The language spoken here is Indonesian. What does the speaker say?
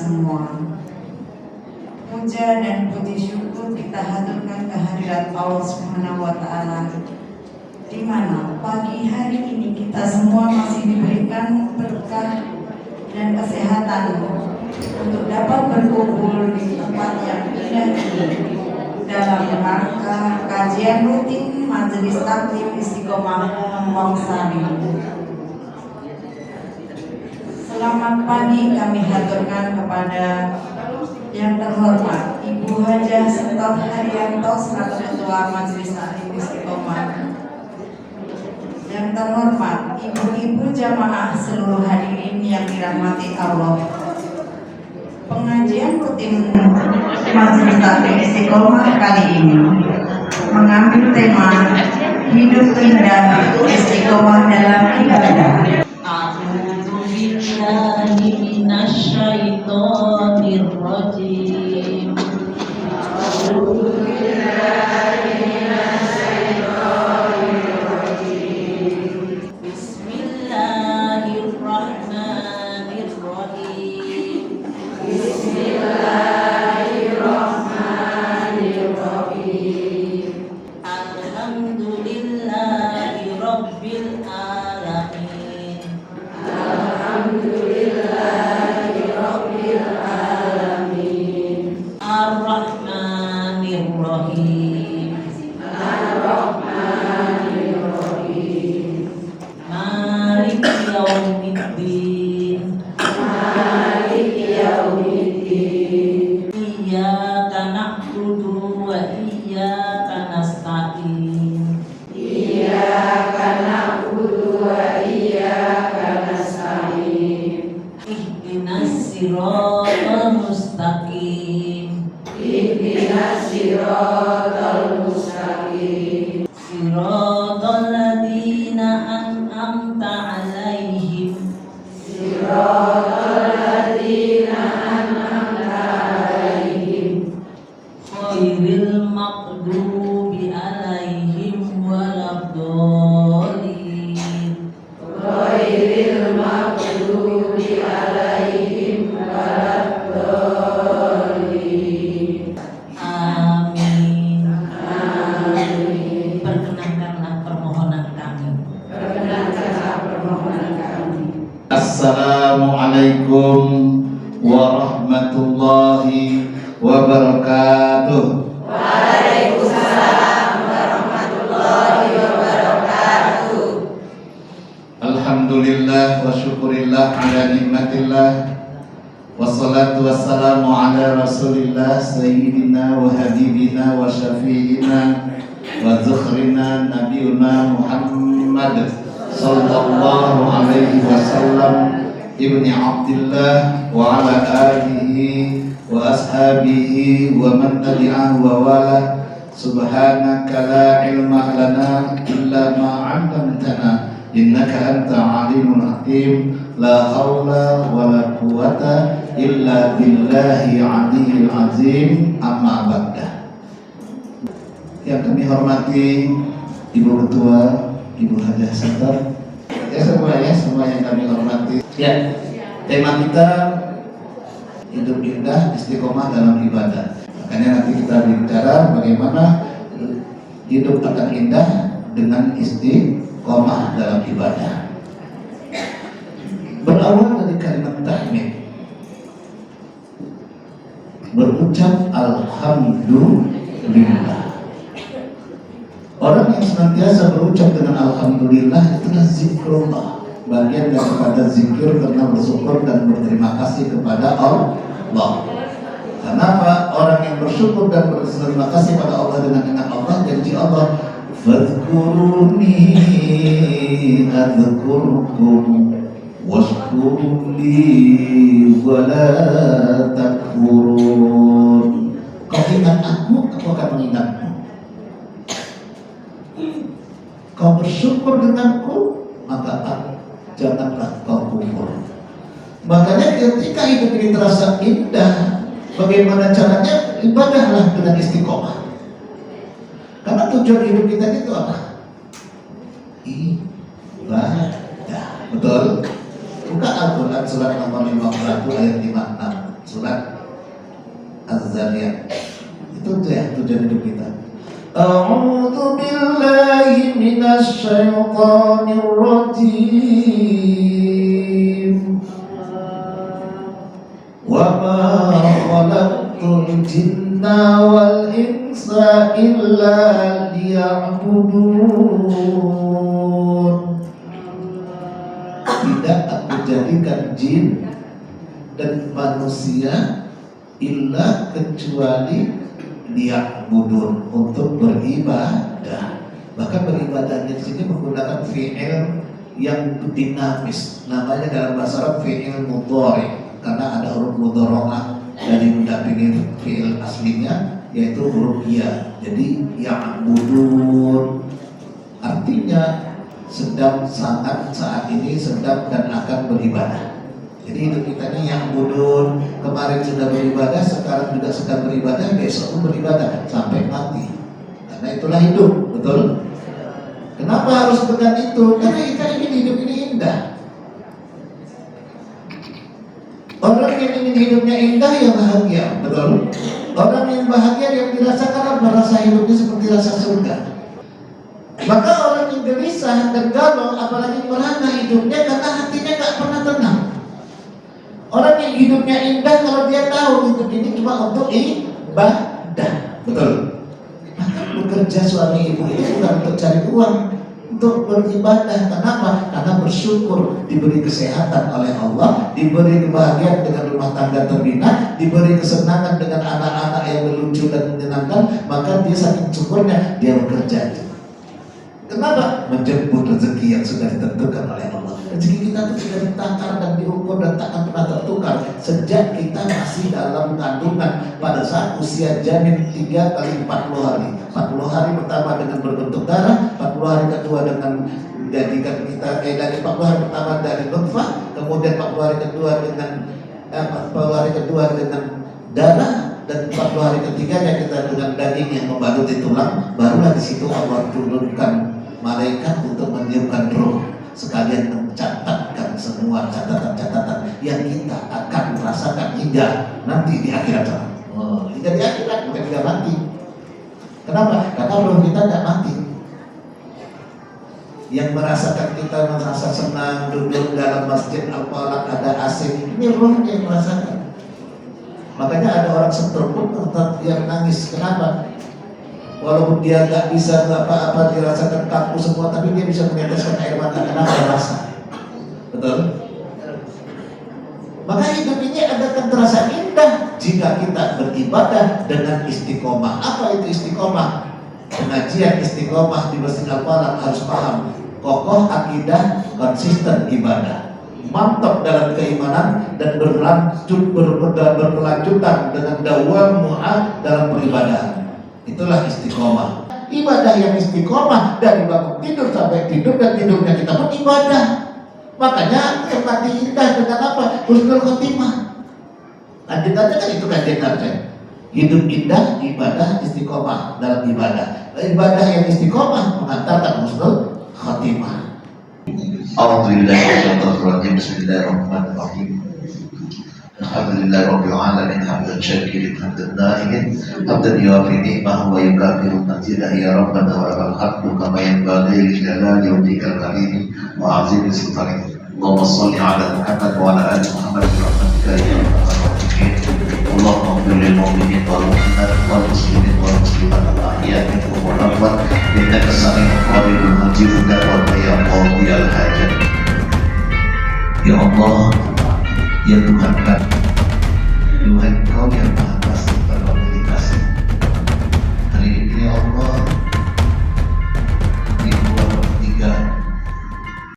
semua. Puja dan puji syukur kita haturkan kehadirat Allah Subhanahu wa Ta'ala, di mana pagi hari ini kita semua masih diberikan berkah dan kesehatan untuk dapat berkumpul di tempat yang indah ini dalam rangka kajian rutin Majelis Taklim Istiqomah Wongsari. Selamat pagi kami haturkan kepada yang terhormat Ibu Hajah Sentot Haryanto selaku Ketua Majelis Taklim Istiqomah, yang terhormat ibu-ibu jamaah seluruh hadirin yang dirahmati Allah. Pengajian rutin Majelis Taklim Istiqomah kali ini mengambil tema hidup indah istiqomah dalam ibadah. A'udzu billahi minasyaitonir rajim. A'udzu billahi minasyaitonir rajim. Bismillahirrahmanirrahim. Bismillahirrahmanirrahim. Alhamdulillahi rabbil alamin. Alhamdulillahi rabbil alamin. Ar-Rahmanir-Rahim. Ar-Rahmanir-Rahim. Maliki yaumiddin. Maliki yaumiddin. Iyyaka na'budu wa iyyaka nasta'in. Iyyaka na'budu wa iyyaka nasta'in. Ihdinas siratal mustaqim. Ihdinas siratal mustaqim. Siratal ladzina an'amta 'alaihim. Siratal ladzina an'amta 'alaihim. Ghairil maghdubi 'alaihim waladdallin. Ghairil maghdubi 'alaihim waladdallin. Amin. Amin. Perkenankanlah permohonan kami. Perkenankanlah permohonan kami. Assalamualaikum warahmatullahi wabarakatuh. Waalaikumsalam warahmatullahi wabarakatuh. Alhamdulillah wa syukurillah ala nikmatillah. Wassalatu wassalamu ala rasulillah sayyidina wa habibina wa syafi'ina wa zukhrina nabiyuna Muhammad sallallahu alaihi wasallam ibni Abdillah wa ala alihi wa ashabihi wa man tabi'ahu wa wala. Subhanaka la ilma lana illa ma 'allamtana innaka anta alimul hakim. La haula wa la quwata illa billahi 'aliyyil azim. Amma ba'da. Yang kami hormati Ibu Ketua, Ibu Hajah Sentot, semua yang kami hormati. Ya, tema kita hidup indah istiqomah dalam ibadah. Makanya nanti kita bicara bagaimana hidup akan indah dengan istiqomah dalam ibadah. Berawal dari kalimat tahmid, berucap alhamdulillah. Orang yang senantiasa berucap dengan alhamdulillah itulah zikrullah, bagian daripada zikir karena bersyukur dan berterima kasih kepada Allah. Kenapa orang yang bersyukur dan berterima kasih pada Allah dengan Allah, janji Allah, fadhkuruni adzkurkum washkuruli wa la takfurun. Kau ingat aku akan mengingatmu. Kau bersyukur denganku, maka janganlah kau kufur. Makanya ketika hidup ini terasa indah, bagaimana caranya? Ibadahlah dengan istiqomah. Karena tujuan hidup kita itu apa? Ibadah. Betul? Buka Al-Quran surat nomor 51 ayat 56. surat Az-Zariyat. Itu tuh ya tujuan hidup kita. A'udzu billahi minasy syaithanir rajim. Wa ma khalaqtul jinna wal insa illa liya'budun. Tidak aku jadikan jin dan manusia illa kecuali liya'budun, untuk beribadah. Maka beribadahnya di sini menggunakan fi'il yang dinamis, namanya dalam bahasa Arab fi'il mudhari, karena ada huruf mudhara'ah dari mendampingi fi'il aslinya yaitu huruf ya. Jadi ya'budun artinya sedang saat ini sedang dan akan beribadah. Jadi hidup kita ini yang budun, kemarin sudah beribadah, sekarang juga sedang beribadah, besok pun beribadah sampai mati. Karena itulah hidup, betul? Kenapa harus dengan itu? Karena kita ingin hidup ini indah. Orang yang ingin hidupnya indah yang bahagia, betul? Orang yang bahagia yang dirasakan merasa hidupnya seperti rasa surga. Maka orang yang gelisah dan galau, apalagi merana hidupnya karena hatinya gak pernah tenang. Orang yang hidupnya indah kalau dia tahu hidup ini cuma untuk ibadah, betul? Maka bekerja suami ibu itu bukan untuk cari uang, untuk beribadah. Kenapa? Karena bersyukur diberi kesehatan oleh Allah, diberi kebahagiaan dengan rumah tangga terbina, diberi kesenangan dengan anak-anak yang lucu dan menyenangkan. Maka dia saking syukurnya dia bekerja. Kenapa? Menjemput rezeki yang sudah ditentukan oleh Allah. Rezeki kita itu sudah ditakar dan diukur dan tak akan pernah tertukar sejak kita masih dalam kandungan pada saat usia janin 3 kali 40 hari. 40 hari pertama dengan berbentuk darah, 40 hari kedua dengan menjadikan kita dari 40 hari pertama dari nutfah, kemudian 40 hari kedua dengan 40 hari kedua dengan darah, dan 40 hari ketiganya kita dengan daging yang membaluti tulang. Barulah di situ Allah turunkan malaikat untuk meniupkan roh, sekalian mencatatkan semua catatan-catatan yang kita akan merasakan hingga nanti di akhirat. Hingga di akhirat, bukan hingga mati. Kenapa? Karena roh kita tidak mati. Yang merasakan kita merasa senang duduk dalam masjid Al-Falaq ada AC, ini rohnya yang merasakan. Makanya ada orang stroke pun tetap dia menangis. Kenapa? Walaupun dia nggak bisa apa-apa, dirasakan kaku semua, tapi dia bisa meneteskan air mata karena ada rasa. Betul? Maka hidup ini akan terasa indah jika kita beribadah dengan istiqomah. Apa itu istiqomah? Pengajian istiqomah di Masjid Al-Falaq harus paham. Kokoh akidah, konsisten ibadah, mantap dalam keimanan dan berkelanjutan dengan dawam mu'ad dalam peribadahan. Itulah istiqomah. Ibadah yang istiqomah dari bangun tidur sampai tidur, dan tidurnya kita pun ibadah. Makanya yang mati indah dengan apa? Husnul khotimah. Lanjutannya kan itu kajian saya. Hidup indah, ibadah, istiqomah dalam ibadah. Ibadah yang istiqomah mengantarkan husnul khotimah. A'udzubillahi Bismillahirrahmanirrahim. Alhamdulillahi Rabbil Alamin. Hamdan syakirin, hamdan na'imin, hamdan yuafi ni'mah wa yukafiru mazidah. Ya Rabbana wa lakal hamdu kama yanbaghi li jalali wajhikal karim wa 'azimi sultanik. Allahumma shalli ala Muhammad wa ala ali Muhammad bi rahmatika ya arhamar rahimin. Allahumma ighfir lil mu'minin wal mu'minat wal muslimin wal muslimat al ahya'i minhum wal amwat innaka sami'un qaribun mujibud da'wat ya qadiyal hajat. Ya Allah, ya Tuhan kami, Tuhan Engkau yang Maha